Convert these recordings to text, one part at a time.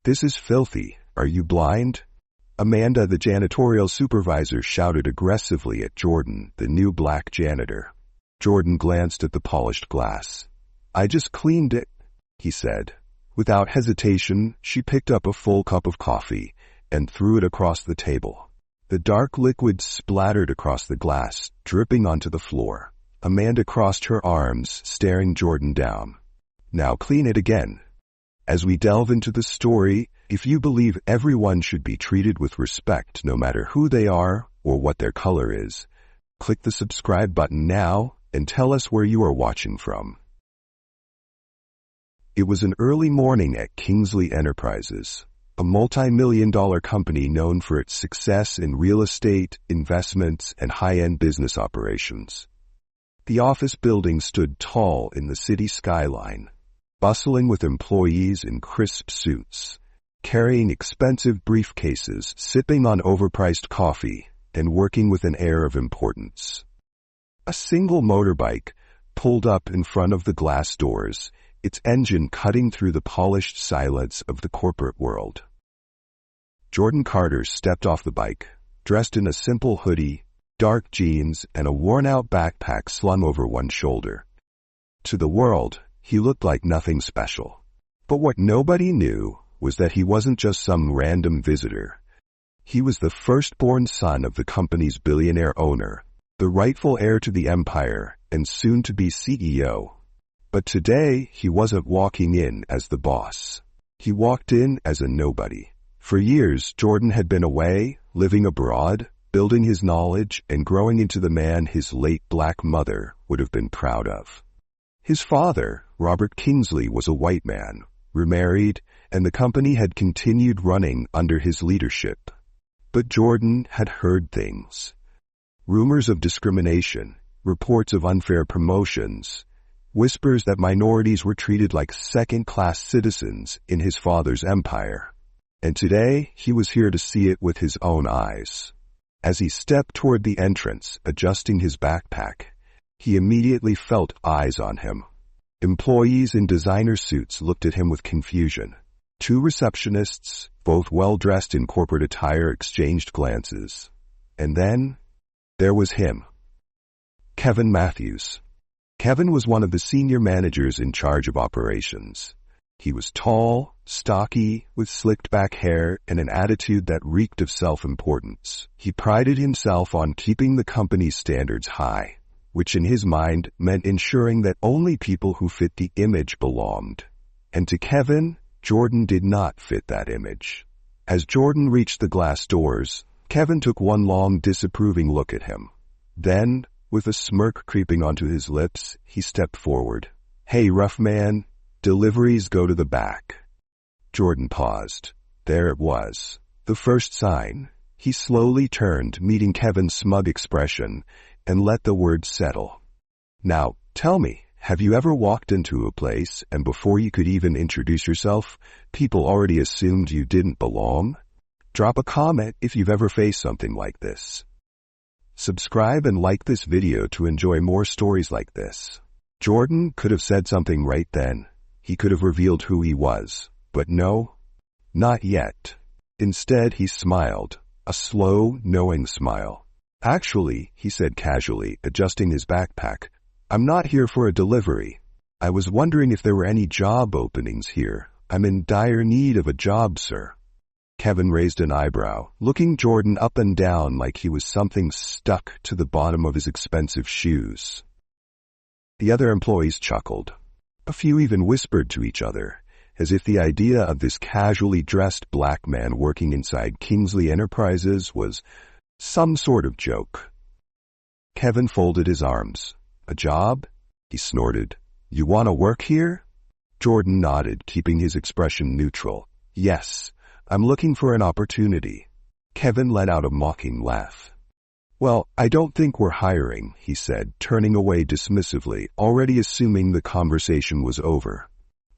"This is filthy. Are you blind?" Amanda, the janitorial supervisor, shouted aggressively at Jordan, the new black janitor. Jordan glanced at the polished glass. "I just cleaned it," he said. Without hesitation, she picked up a full cup of coffee and threw it across the table. The dark liquid splattered across the glass, dripping onto the floor. Amanda crossed her arms, staring Jordan down. "Now clean it again." As we delve into the story, if you believe everyone should be treated with respect no matter who they are or what their color is, click the subscribe button now and tell us where you are watching from. It was an early morning at Kingsley Enterprises, a multi-million-dollar company known for its success in real estate, investments, and high-end business operations. The office building stood tall in the city skyline, bustling with employees in crisp suits, carrying expensive briefcases, sipping on overpriced coffee, and working with an air of importance. A single motorbike pulled up in front of the glass doors, its engine cutting through the polished silence of the corporate world. Jordan Carter stepped off the bike, dressed in a simple hoodie, dark jeans, and a worn-out backpack slung over one shoulder. To the world, he looked like nothing special. But what nobody knew was that he wasn't just some random visitor. He was the firstborn son of the company's billionaire owner, the rightful heir to the empire, and soon-to-be CEO. But today, he wasn't walking in as the boss. He walked in as a nobody. For years, Jordan had been away, living abroad, building his knowledge, and growing into the man his late black mother would have been proud of. His father, Robert Kingsley, was a white man, remarried, and the company had continued running under his leadership. But Jordan had heard things. Rumors of discrimination, reports of unfair promotions, whispers that minorities were treated like second-class citizens in his father's empire. And today, he was here to see it with his own eyes. As he stepped toward the entrance, adjusting his backpack, he immediately felt eyes on him. Employees in designer suits looked at him with confusion. Two receptionists, both well-dressed in corporate attire, exchanged glances. And then, there was him. Kevin Matthews. Kevin was one of the senior managers in charge of operations. He was tall, stocky, with slicked-back hair and an attitude that reeked of self-importance. He prided himself on keeping the company's standards high, which in his mind meant ensuring that only people who fit the image belonged. And to Kevin, Jordan did not fit that image. As Jordan reached the glass doors, Kevin took one long, disapproving look at him. Then, with a smirk creeping onto his lips, he stepped forward. "Hey, rough man, deliveries go to the back." Jordan paused. There it was. The first sign. He slowly turned, meeting Kevin's smug expression, and let the words settle. "Now, tell me, have you ever walked into a place and before you could even introduce yourself, people already assumed you didn't belong? Drop a comment if you've ever faced something like this. Subscribe and like this video to enjoy more stories like this." Jordan could have said something right then. He could have revealed who he was. But no, not yet. Instead, he smiled, a slow, knowing smile. "Actually," he said casually, adjusting his backpack, "I'm not here for a delivery. I was wondering if there were any job openings here. I'm in dire need of a job, sir." Kevin raised an eyebrow, looking Jordan up and down like he was something stuck to the bottom of his expensive shoes. The other employees chuckled. A few even whispered to each other, as if the idea of this casually dressed black man working inside Kingsley Enterprises was some sort of joke. Kevin folded his arms. "A job?" he snorted. "You want to work here?" Jordan nodded, keeping his expression neutral. "Yes, I'm looking for an opportunity." Kevin let out a mocking laugh. "Well, I don't think we're hiring," he said, turning away dismissively, already assuming the conversation was over.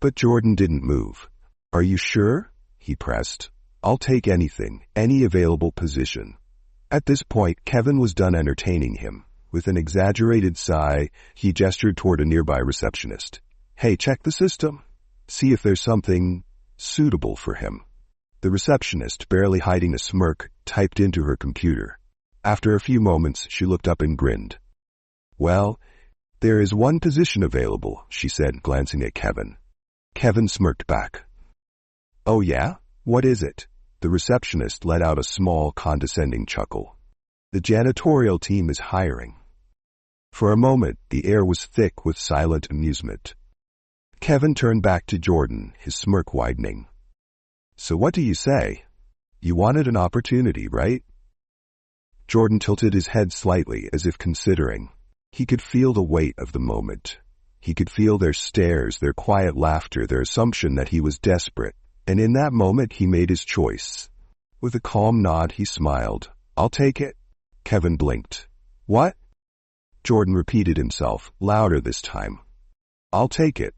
But Jordan didn't move. "Are you sure?" he pressed. "I'll take anything, any available position." At this point, Kevin was done entertaining him. With an exaggerated sigh, he gestured toward a nearby receptionist. "Hey, check the system. See if there's something suitable for him." The receptionist, barely hiding a smirk, typed into her computer. After a few moments, she looked up and grinned. "Well, there is one position available," she said, glancing at Kevin. Kevin smirked back. "Oh yeah? What is it?" The receptionist let out a small, condescending chuckle. "The janitorial team is hiring." For a moment, the air was thick with silent amusement. Kevin turned back to Jordan, his smirk widening. "So what do you say? You wanted an opportunity, right?" Jordan tilted his head slightly as if considering. He could feel the weight of the moment. He could feel their stares, their quiet laughter, their assumption that he was desperate. And in that moment, he made his choice. With a calm nod, he smiled. "I'll take it." Kevin blinked. "What?" Jordan repeated himself, louder this time. "I'll take it."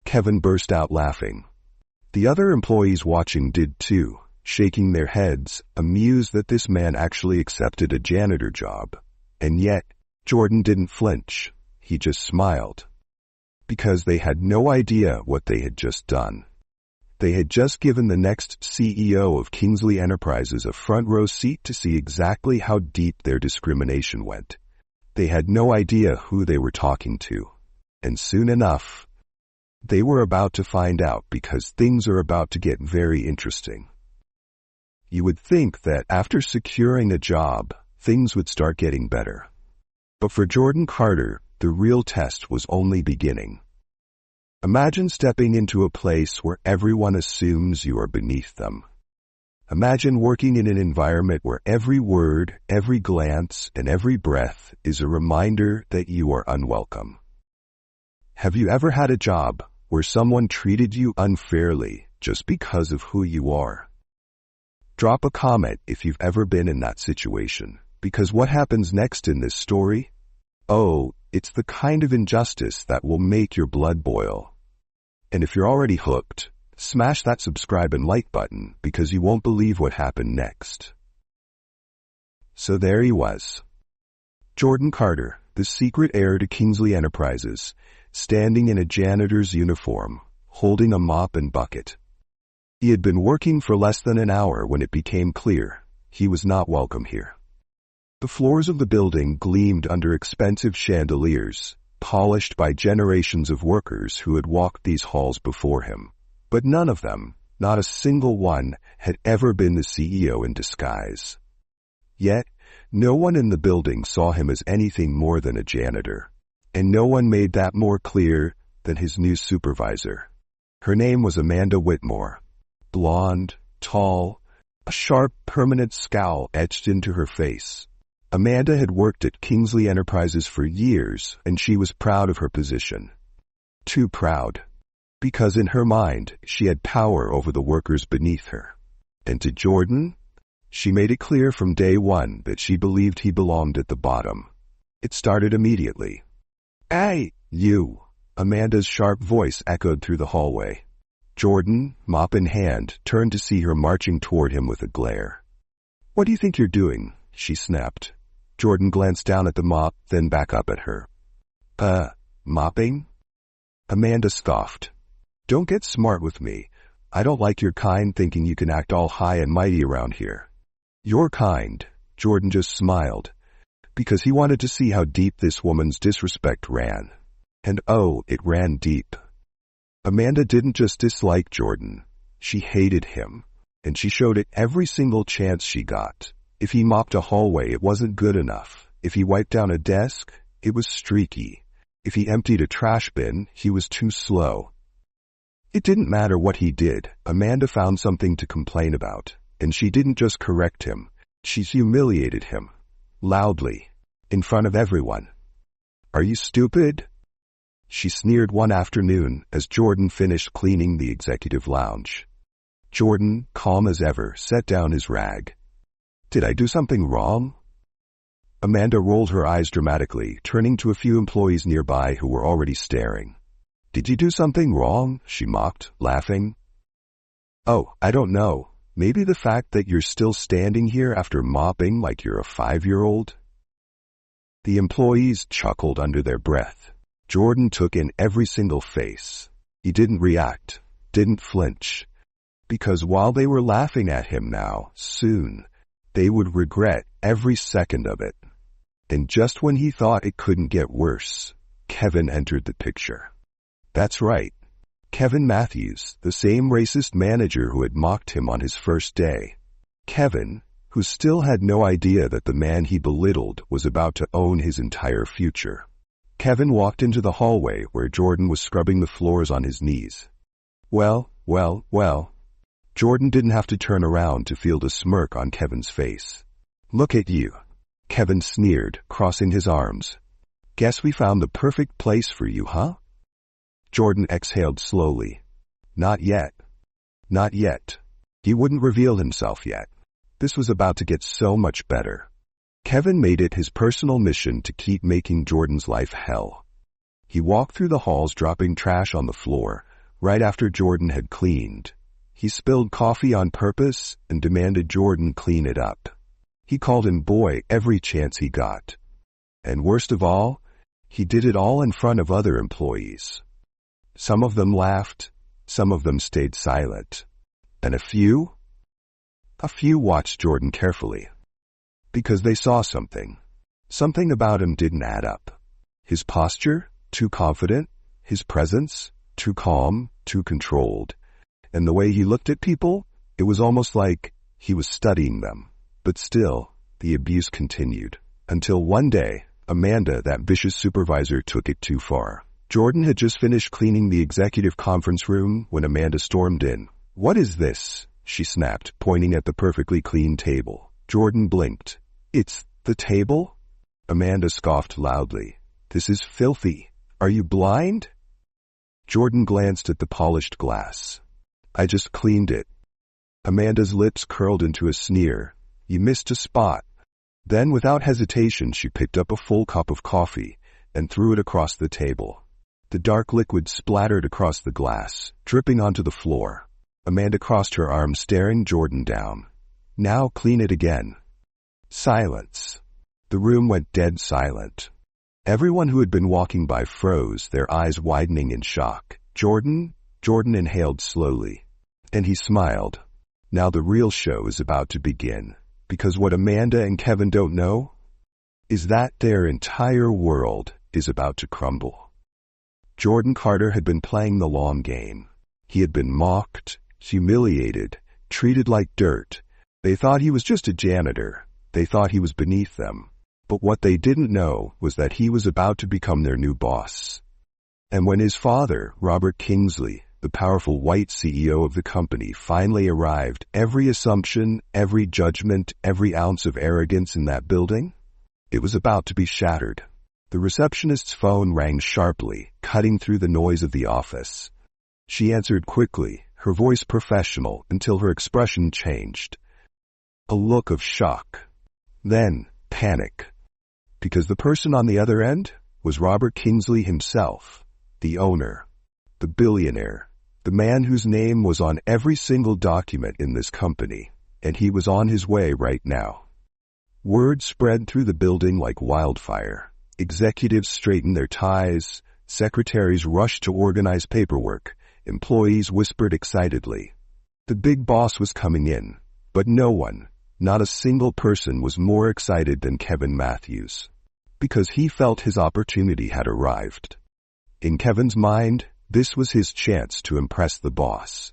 Kevin burst out laughing. The other employees watching did too, shaking their heads, amused that this man actually accepted a janitor job. And yet, Jordan didn't flinch. He just smiled. Because they had no idea what they had just done. They had just given the next CEO of Kingsley Enterprises a front row seat to see exactly how deep their discrimination went. They had no idea who they were talking to. And soon enough, they were about to find out, because things are about to get very interesting. You would think that after securing a job, things would start getting better. But for Jordan Carter, the real test was only beginning. Imagine stepping into a place where everyone assumes you are beneath them. Imagine working in an environment where every word, every glance, and every breath is a reminder that you are unwelcome. Have you ever had a job where someone treated you unfairly just because of who you are? Drop a comment if you've ever been in that situation, because what happens next in this story? Oh, it's the kind of injustice that will make your blood boil. And if you're already hooked, smash that subscribe and like button, because you won't believe what happened next. So there he was. Jordan Carter, the secret heir to Kingsley Enterprises, standing in a janitor's uniform, holding a mop and bucket. He had been working for less than an hour when it became clear he was not welcome here. The floors of the building gleamed under expensive chandeliers, polished by generations of workers who had walked these halls before him. But none of them, not a single one, had ever been the CEO in disguise. Yet, no one in the building saw him as anything more than a janitor. And no one made that more clear than his new supervisor. Her name was Amanda Whitmore. Blonde, tall, a sharp, permanent scowl etched into her face. Amanda had worked at Kingsley Enterprises for years, and she was proud of her position. Too proud. Because in her mind, she had power over the workers beneath her. And to Jordan, she made it clear from day one that she believed he belonged at the bottom. It started immediately. "Hey, you!" Amanda's sharp voice echoed through the hallway. Jordan, mop in hand, turned to see her marching toward him with a glare. "What do you think you're doing?" she snapped. Jordan glanced down at the mop, then back up at her. Mopping?" Amanda scoffed. "Don't get smart with me. I don't like your kind thinking you can act all high and mighty around here." "Your kind," Jordan just smiled, because he wanted to see how deep this woman's disrespect ran. And oh, it ran deep. Amanda didn't just dislike Jordan. She hated him, and she showed it every single chance she got. If he mopped a hallway, it wasn't good enough. If he wiped down a desk, it was streaky. If he emptied a trash bin, he was too slow. It didn't matter what he did, Amanda found something to complain about. And she didn't just correct him. She humiliated him. Loudly. In front of everyone. "Are you stupid?" She sneered one afternoon as Jordan finished cleaning the executive lounge. Jordan, calm as ever, set down his rag. "Did I do something wrong?" Amanda rolled her eyes dramatically, turning to a few employees nearby who were already staring. "Did you do something wrong?" she mocked, laughing. "Oh, I don't know. Maybe the fact that you're still standing here after mopping like you're a 5-year-old? The employees chuckled under their breath. Jordan took in every single face. He didn't react, didn't flinch. Because while they were laughing at him now, soon, they would regret every second of it. And just when he thought it couldn't get worse, Kevin entered the picture. That's right. Kevin Matthews, the same racist manager who had mocked him on his first day. Kevin, who still had no idea that the man he belittled was about to own his entire future. Kevin walked into the hallway where Jordan was scrubbing the floors on his knees. Well. Jordan didn't have to turn around to feel the smirk on Kevin's face. Look at you. Kevin sneered, crossing his arms. Guess we found the perfect place for you, huh? Jordan exhaled slowly. Not yet. Not yet. He wouldn't reveal himself yet. This was about to get so much better. Kevin made it his personal mission to keep making Jordan's life hell. He walked through the halls dropping trash on the floor, right after Jordan had cleaned. He spilled coffee on purpose and demanded Jordan clean it up. He called him boy every chance he got. And worst of all, he did it all in front of other employees. Some of them laughed, some of them stayed silent. And a few watched Jordan carefully. Because they saw something. Something about him didn't add up. His posture, too confident. His presence, too calm, too controlled. And the way he looked at people, it was almost like he was studying them. But still, the abuse continued. Until one day, Amanda, that vicious supervisor, took it too far. Jordan had just finished cleaning the executive conference room when Amanda stormed in. What is this? She snapped, pointing at the perfectly clean table. Jordan blinked. It's the table? Amanda scoffed loudly. This is filthy. Are you blind? Jordan glanced at the polished glass. I just cleaned it. Amanda's lips curled into a sneer. You missed a spot. Then, without hesitation, she picked up a full cup of coffee and threw it across the table. The dark liquid splattered across the glass, dripping onto the floor. Amanda crossed her arms, staring Jordan down. Now clean it again. Silence. The room went dead silent. Everyone who had been walking by froze, their eyes widening in shock. Jordan inhaled slowly. And he smiled. Now the real show is about to begin. Because what Amanda and Kevin don't know is that their entire world is about to crumble. Jordan Carter had been playing the long game. He had been mocked, humiliated, treated like dirt. They thought he was just a janitor. They thought he was beneath them. But what they didn't know was that he was about to become their new boss. And when his father, Robert Kingsley, the powerful white CEO of the company, finally arrived, every assumption, every judgment, every ounce of arrogance in that building, it was about to be shattered. The receptionist's phone rang sharply, cutting through the noise of the office. She answered quickly, her voice professional, until her expression changed. A look of shock. Then, panic. Because the person on the other end was Robert Kingsley himself, the owner, the billionaire, the man whose name was on every single document in this company, and he was on his way right now. Word spread through the building like wildfire. Executives straightened their ties, secretaries rushed to organize paperwork, employees whispered excitedly. The big boss was coming in, but no one, not a single person, was more excited than Kevin Matthews. Because he felt his opportunity had arrived. In Kevin's mind, this was his chance to impress the boss.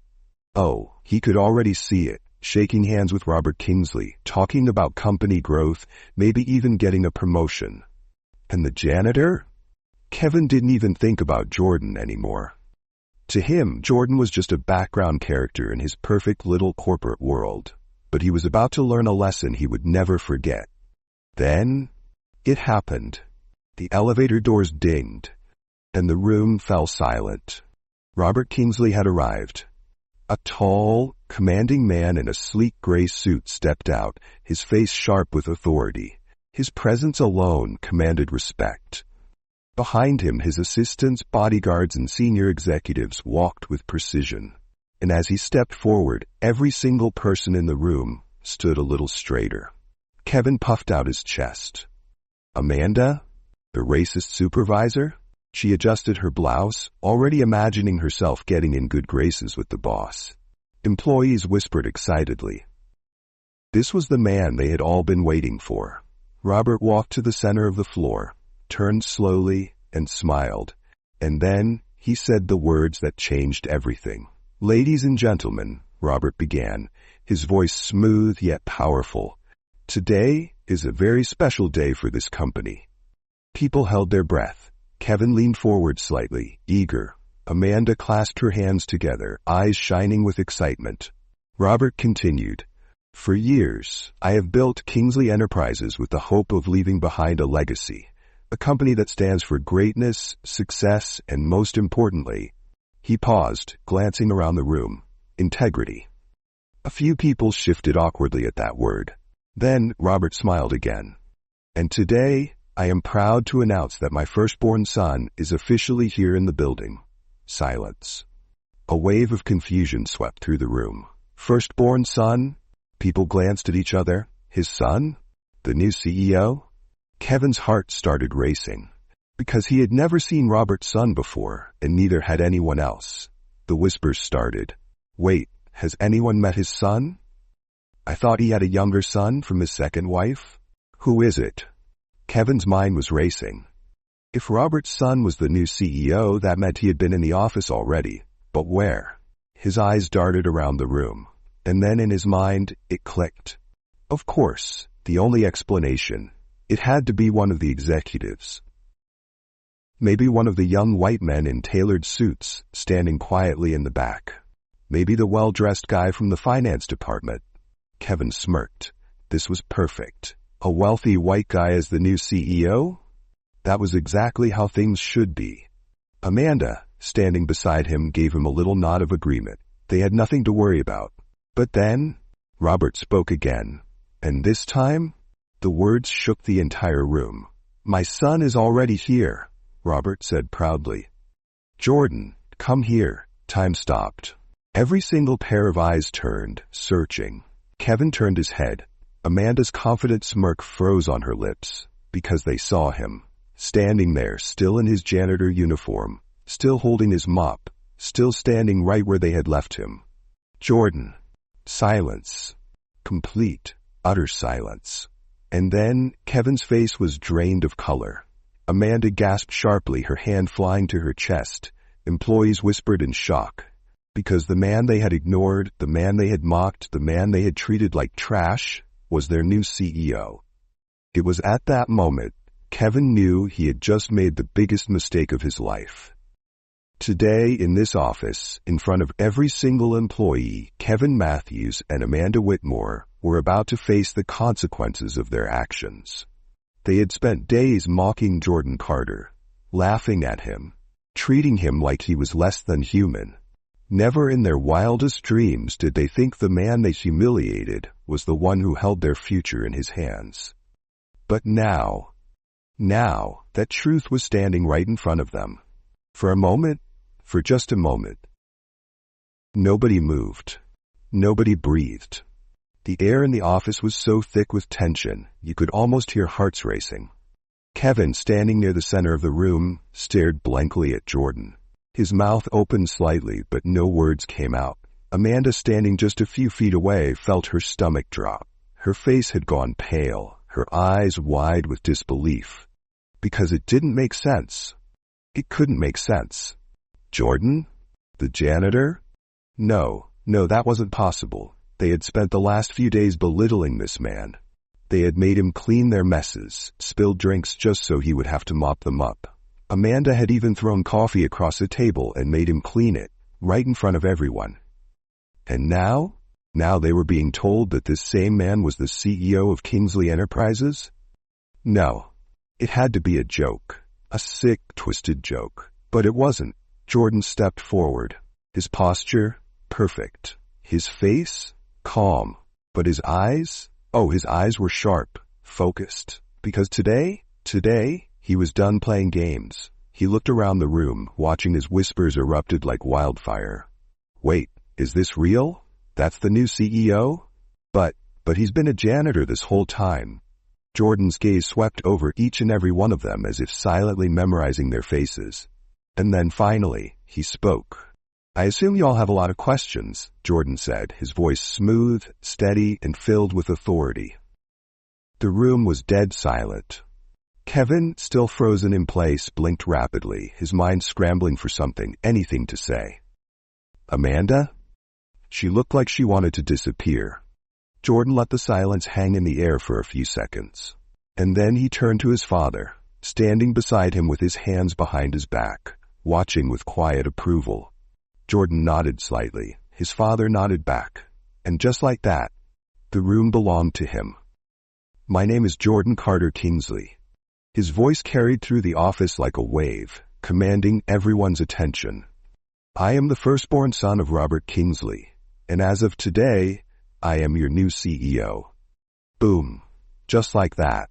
Oh, he could already see it, shaking hands with Robert Kingsley, talking about company growth, maybe even getting a promotion. And the janitor? Kevin didn't even think about Jordan anymore. To him, Jordan was just a background character in his perfect little corporate world. But he was about to learn a lesson he would never forget. Then, it happened. The elevator doors dinged, and the room fell silent. Robert Kingsley had arrived. A tall, commanding man in a sleek gray suit stepped out, his face sharp with authority. His presence alone commanded respect. Behind him, his assistants, bodyguards, and senior executives walked with precision. And as he stepped forward, every single person in the room stood a little straighter. Kevin puffed out his chest. Amanda? The racist supervisor? She adjusted her blouse, already imagining herself getting in good graces with the boss. Employees whispered excitedly. This was the man they had all been waiting for. Robert walked to the center of the floor, turned slowly, and smiled. And then he said the words that changed everything. "Ladies and gentlemen," Robert began, his voice smooth yet powerful, "today is a very special day for this company." People held their breath. Kevin leaned forward slightly, eager. Amanda clasped her hands together, eyes shining with excitement. Robert continued, "For years, I have built Kingsley Enterprises with the hope of leaving behind a legacy, a company that stands for greatness, success, and most importantly," he paused, glancing around the room, "integrity." A few people shifted awkwardly at that word. Then Robert smiled again. "And today, I am proud to announce that my firstborn son is officially here in the building." Silence. A wave of confusion swept through the room. Firstborn son? People glanced at each other. His son? The new CEO? Kevin's heart started racing. Because he had never seen Robert's son before, and neither had anyone else. The whispers started. "Wait, has anyone met his son? I thought he had a younger son from his second wife. Who is it?" Kevin's mind was racing. If Robert's son was the new CEO, that meant he had been in the office already. But where? His eyes darted around the room. And then in his mind, it clicked. Of course, the only explanation. It had to be one of the executives. Maybe one of the young white men in tailored suits, standing quietly in the back. Maybe the well-dressed guy from the finance department. Kevin smirked. This was perfect. A wealthy white guy as the new CEO? That was exactly how things should be. Amanda, standing beside him, gave him a little nod of agreement. They had nothing to worry about. But then, Robert spoke again. And this time, the words shook the entire room. "My son is already here," Robert said proudly. "Jordan, come here." Time stopped. Every single pair of eyes turned, searching. Kevin turned his head. Amanda's confident smirk froze on her lips, because they saw him, standing there still in his janitor uniform, still holding his mop, still standing right where they had left him. Jordan. Silence. Complete, utter silence. And then Kevin's face was drained of color. Amanda gasped sharply, her hand flying to her chest. Employees whispered in shock. Because the man they had ignored, the man they had mocked, the man they had treated like trash, was their new CEO. It was at that moment Kevin knew he had just made the biggest mistake of his life. Today, in this office, in front of every single employee, Kevin Matthews and Amanda Whitmore were about to face the consequences of their actions. They had spent days mocking Jordan Carter, laughing at him, treating him like he was less than human. Never in their wildest dreams did they think the man they humiliated was the one who held their future in his hands. But now, that truth was standing right in front of them. For a moment, for just a moment, nobody moved. Nobody breathed. The air in the office was so thick with tension, you could almost hear hearts racing. Kevin, standing near the center of the room, stared blankly at Jordan. His mouth opened slightly, but no words came out. Amanda, standing just a few feet away, felt her stomach drop. Her face had gone pale, her eyes wide with disbelief. Because it didn't make sense. It couldn't make sense. Jordan? The janitor? No, that wasn't possible. They had spent the last few days belittling this man. They had made him clean their messes, spilled drinks just so he would have to mop them up. Amanda had even thrown coffee across the table and made him clean it, right in front of everyone. And now they were being told that this same man was the CEO of Kingsley Enterprises? No, it had to be a joke, a sick, twisted joke. But it wasn't. Jordan stepped forward, his posture perfect, his face calm, but his eyes were sharp, focused. Because today, he was done playing games. He looked around the room, watching as whispers erupted like wildfire. Wait, is this real? That's the new CEO? But he's been a janitor this whole time. Jordan's gaze swept over each and every one of them as if silently memorizing their faces. And then finally, he spoke. I assume you all have a lot of questions, Jordan said, his voice smooth, steady, and filled with authority. The room was dead silent. Kevin, still frozen in place, blinked rapidly, his mind scrambling for something, anything to say. Amanda? She looked like she wanted to disappear. Jordan let the silence hang in the air for a few seconds. And then he turned to his father, standing beside him with his hands behind his back, watching with quiet approval. Jordan nodded slightly. His father nodded back. And just like that, the room belonged to him. My name is Jordan Carter Kingsley. His voice carried through the office like a wave, commanding everyone's attention. I am the firstborn son of Robert Kingsley, and as of today, I am your new CEO. Boom. Just like that.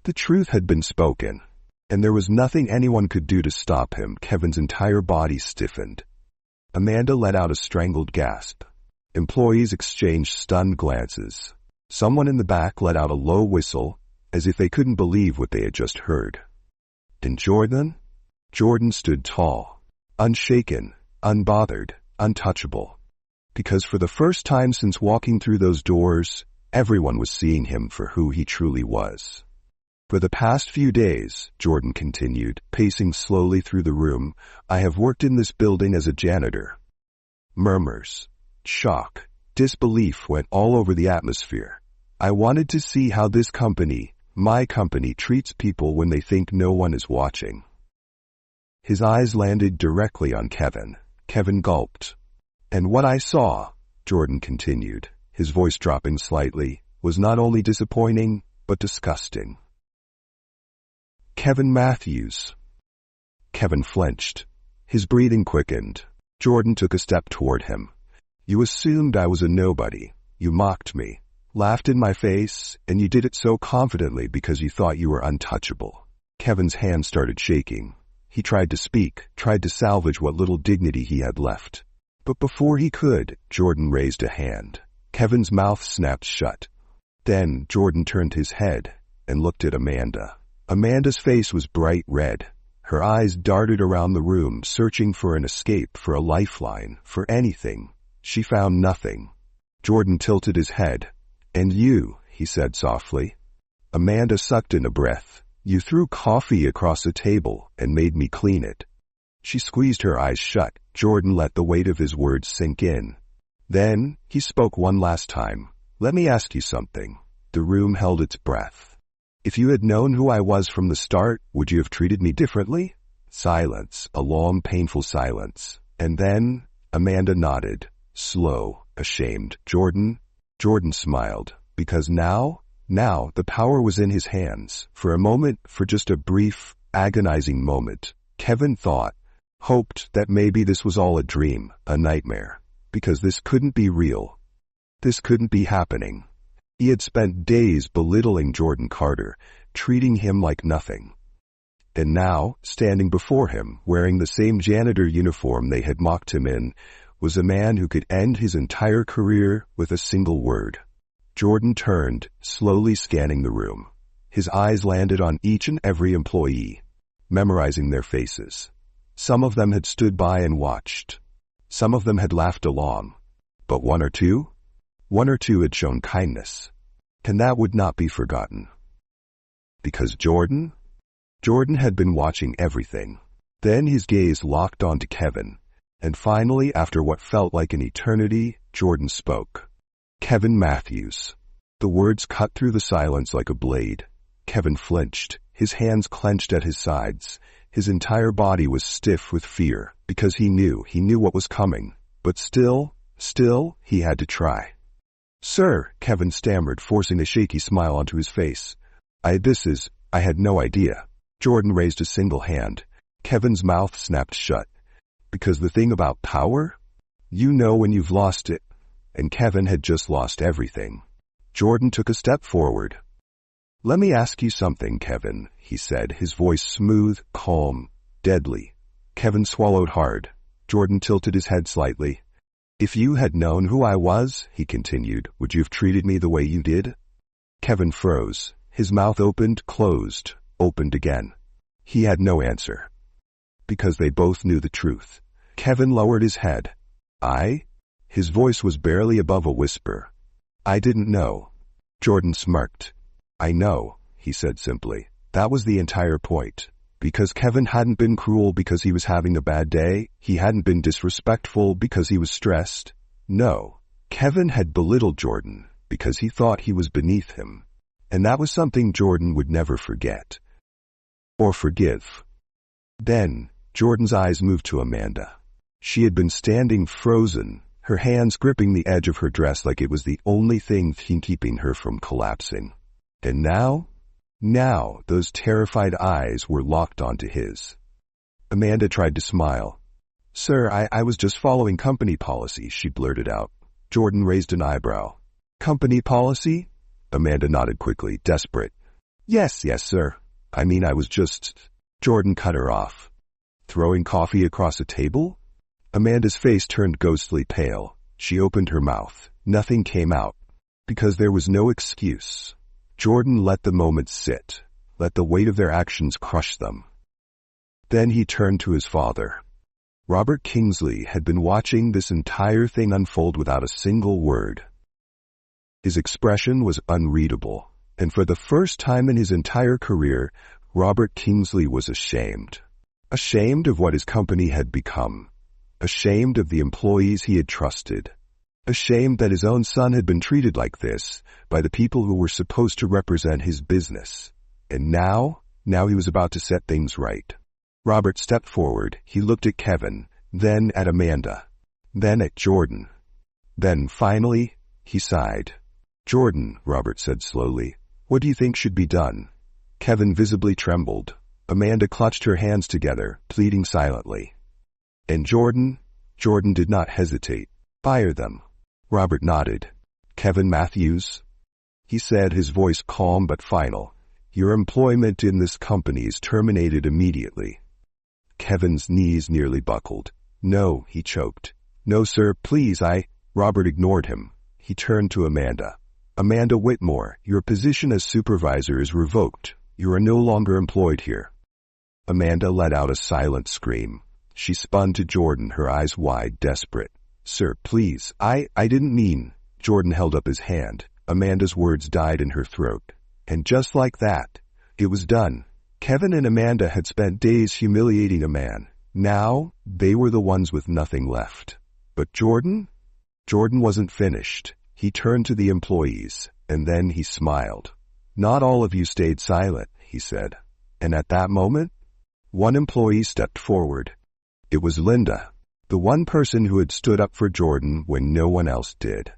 The truth had been spoken, and there was nothing anyone could do to stop him. Kevin's entire body stiffened. Amanda let out a strangled gasp. Employees exchanged stunned glances. Someone in the back let out a low whistle, as if they couldn't believe what they had just heard. And Jordan? Jordan stood tall, unshaken, unbothered, untouchable. Because for the first time since walking through those doors, everyone was seeing him for who he truly was. For the past few days, Jordan continued, pacing slowly through the room, I have worked in this building as a janitor. Murmurs, shock, disbelief went all over the atmosphere. I wanted to see how this company, my company, treats people when they think no one is watching. His eyes landed directly on Kevin. Kevin gulped. And what I saw, Jordan continued, his voice dropping slightly, was not only disappointing, but disgusting. Kevin Matthews. Kevin flinched. His breathing quickened. Jordan took a step toward him. You assumed I was a nobody. You mocked me, laughed in my face, and you did it so confidently because you thought you were untouchable. Kevin's hand started shaking. He tried to speak, tried to salvage what little dignity he had left. But before he could, Jordan raised a hand. Kevin's mouth snapped shut. Then Jordan turned his head and looked at Amanda. Amanda's face was bright red. Her eyes darted around the room, searching for an escape, for a lifeline, for anything. She found nothing. Jordan tilted his head. And you, he said softly. Amanda sucked in a breath. You threw coffee across the table and made me clean it. She squeezed her eyes shut. Jordan let the weight of his words sink in. Then, he spoke one last time. Let me ask you something. The room held its breath. If you had known who I was from the start, would you have treated me differently? Silence, a long, painful silence. And then, Amanda nodded, slow, ashamed. Jordan smiled, because now the power was in his hands. For a moment, for just a brief, agonizing moment, Kevin hoped that maybe this was all a dream, a nightmare, because this couldn't be real. This couldn't be happening. He had spent days belittling Jordan Carter, treating him like nothing. And now, standing before him, wearing the same janitor uniform they had mocked him in, was a man who could end his entire career with a single word. Jordan turned, slowly scanning the room. His eyes landed on each and every employee, memorizing their faces. Some of them had stood by and watched. Some of them had laughed along. But one or two had shown kindness. And that would not be forgotten. Because Jordan had been watching everything. Then his gaze locked onto Kevin. And finally, after what felt like an eternity, Jordan spoke. Kevin Matthews. The words cut through the silence like a blade. Kevin flinched, his hands clenched at his sides. His entire body was stiff with fear, because he knew what was coming. But still, he had to try. Sir, Kevin stammered, forcing a shaky smile onto his face. I had no idea. Jordan raised a single hand. Kevin's mouth snapped shut. Because the thing about power? You know when you've lost it. And Kevin had just lost everything. Jordan took a step forward. Let me ask you something, Kevin, he said, his voice smooth, calm, deadly. Kevin swallowed hard. Jordan tilted his head slightly. If you had known who I was, he continued, would you have treated me the way you did? Kevin froze. His mouth opened, closed, opened again. He had no answer. Because they both knew the truth. Kevin lowered his head. I? His voice was barely above a whisper. I didn't know. Jordan smirked. I know, he said simply. That was the entire point. Because Kevin hadn't been cruel because he was having a bad day, he hadn't been disrespectful because he was stressed. No, Kevin had belittled Jordan because he thought he was beneath him. And that was something Jordan would never forget. Or forgive. Then, Jordan's eyes moved to Amanda. She had been standing frozen, her hands gripping the edge of her dress like it was the only thing keeping her from collapsing. And now, those terrified eyes were locked onto his. Amanda tried to smile. Sir, I was just following company policy, she blurted out. Jordan raised an eyebrow. Company policy? Amanda nodded quickly, desperate. Yes, sir. I mean, I was just... Jordan cut her off. Throwing coffee across a table? Amanda's face turned ghostly pale. She opened her mouth. Nothing came out. Because there was no excuse. Jordan let the moment sit. Let the weight of their actions crush them. Then he turned to his father. Robert Kingsley had been watching this entire thing unfold without a single word. His expression was unreadable, and for the first time in his entire career, Robert Kingsley was ashamed. Ashamed of what his company had become. Ashamed of the employees he had trusted. Ashamed that his own son had been treated like this by the people who were supposed to represent his business. And now he was about to set things right. Robert stepped forward. He looked at Kevin, then at Amanda, then at Jordan. Then finally, he sighed. Jordan, Robert said slowly, what do you think should be done? Kevin visibly trembled. Amanda clutched her hands together, pleading silently. And Jordan did not hesitate. Fire them. Robert nodded. Kevin Matthews? He said, his voice calm but final. Your employment in this company is terminated immediately. Kevin's knees nearly buckled. No, he choked. No, sir, please, Robert ignored him. He turned to Amanda. Amanda Whitmore, your position as supervisor is revoked. You are no longer employed here. Amanda let out a silent scream. She spun to Jordan, her eyes wide, desperate. Sir, please, I didn't mean. Jordan held up his hand. Amanda's words died in her throat. And just like that, it was done. Kevin and Amanda had spent days humiliating a man. Now, they were the ones with nothing left. But Jordan? Jordan wasn't finished. He turned to the employees, and then he smiled. Not all of you stayed silent, he said. And at that moment, one employee stepped forward. It was Linda, the one person who had stood up for Jordan when no one else did.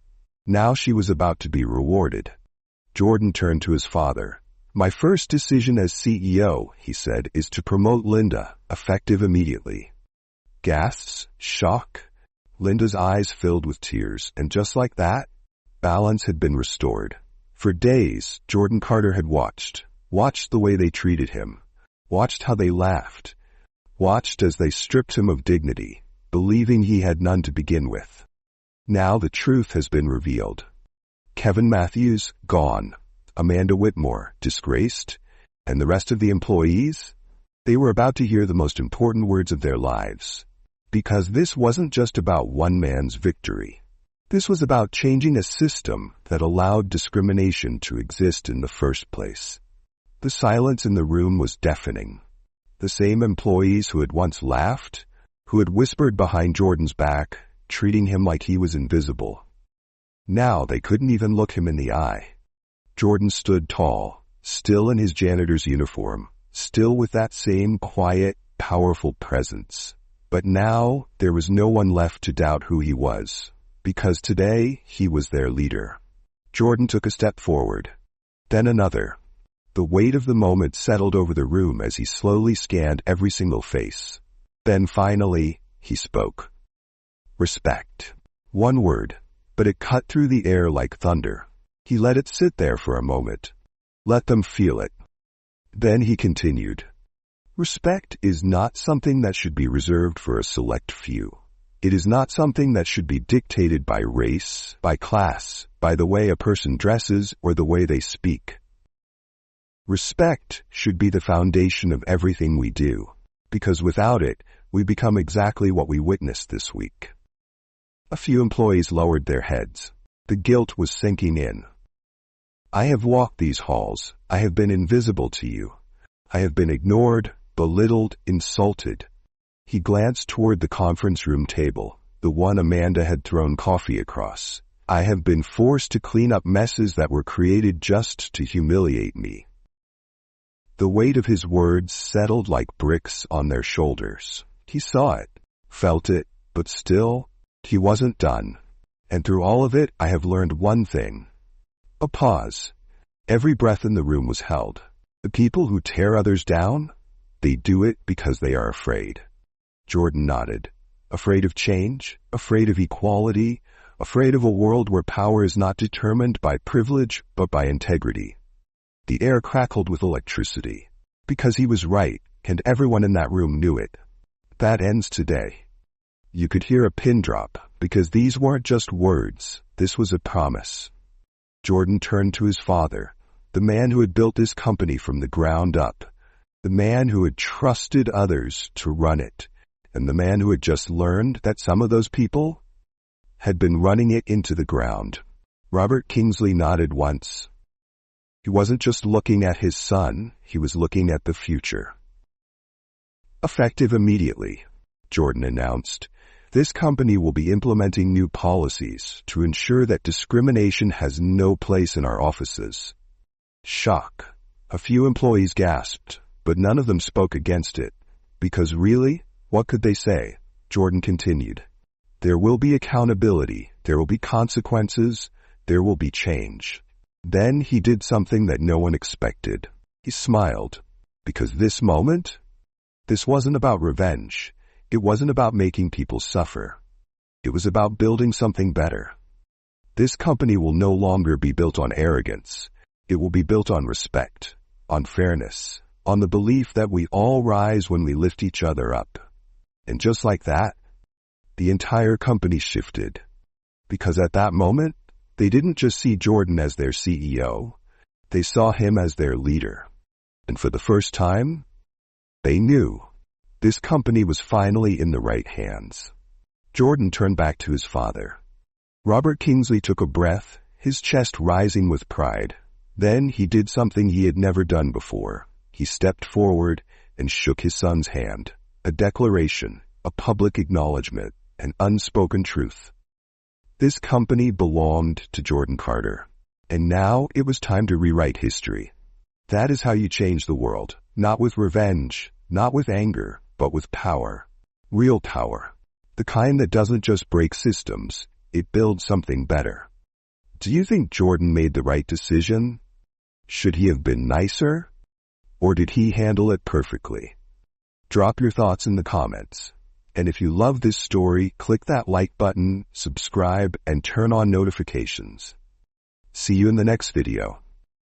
Now she was about to be rewarded. Jordan turned to his father. My first decision as CEO, he said, is to promote Linda, effective immediately. Gasps, shock. Linda's eyes filled with tears, and just like that, balance had been restored. For days, Jordan Carter had watched the way they treated him, watched how they laughed, watched as they stripped him of dignity, believing he had none to begin with. Now the truth has been revealed. Kevin Matthews, gone. Amanda Whitmore, disgraced. And the rest of the employees? They were about to hear the most important words of their lives. Because this wasn't just about one man's victory. This was about changing a system that allowed discrimination to exist in the first place. The silence in the room was deafening. The same employees who had once laughed, who had whispered behind Jordan's back, treating him like he was invisible. Now they couldn't even look him in the eye. Jordan stood tall, still in his janitor's uniform, still with that same quiet, powerful presence. But now there was no one left to doubt who he was, because today he was their leader. Jordan took a step forward, then another. The weight of the moment settled over the room as he slowly scanned every single face. Then finally, he spoke. Respect. One word, but it cut through the air like thunder. He let it sit there for a moment. Let them feel it. Then he continued. Respect is not something that should be reserved for a select few. It is not something that should be dictated by race, by class, by the way a person dresses, or the way they speak. Respect should be the foundation of everything we do, because without it, we become exactly what we witnessed this week. A few employees lowered their heads. The guilt was sinking in. I have walked these halls. I have been invisible to you. I have been ignored, belittled, insulted. He glanced toward the conference room table, the one Amanda had thrown coffee across. I have been forced to clean up messes that were created just to humiliate me. The weight of his words settled like bricks on their shoulders. He saw it, felt it, but still, he wasn't done. And through all of it, I have learned one thing. A pause. Every breath in the room was held. The people who tear others down, they do it because they are afraid. Jordan nodded. Afraid of change, afraid of equality, afraid of a world where power is not determined by privilege but by integrity. The air crackled with electricity. Because he was right, and everyone in that room knew it. That ends today. You could hear a pin drop, because these weren't just words, this was a promise. Jordan turned to his father, the man who had built this company from the ground up, the man who had trusted others to run it, and the man who had just learned that some of those people had been running it into the ground. Robert Kingsley nodded once. He wasn't just looking at his son, he was looking at the future. Effective immediately, Jordan announced, this company will be implementing new policies to ensure that discrimination has no place in our offices. Shock. A few employees gasped, but none of them spoke against it. Because really, what could they say? Jordan continued. There will be accountability, there will be consequences, there will be change. Then he did something that no one expected. He smiled. Because this moment, this wasn't about revenge. It wasn't about making people suffer. It was about building something better. This company will no longer be built on arrogance. It will be built on respect, on fairness, on the belief that we all rise when we lift each other up. And just like that, the entire company shifted. Because at that moment, they didn't just see Jordan as their CEO, they saw him as their leader. And for the first time, they knew this company was finally in the right hands. Jordan turned back to his father. Robert Kingsley took a breath, his chest rising with pride. Then he did something he had never done before. He stepped forward and shook his son's hand. A declaration, a public acknowledgement, an unspoken truth. This company belonged to Jordan Carter. And now it was time to rewrite history. That is how you change the world. Not with revenge, not with anger, but with power. Real power. The kind that doesn't just break systems, it builds something better. Do you think Jordan made the right decision? Should he have been nicer? Or did he handle it perfectly? Drop your thoughts in the comments. And if you love this story, click that like button, subscribe, and turn on notifications. See you in the next video.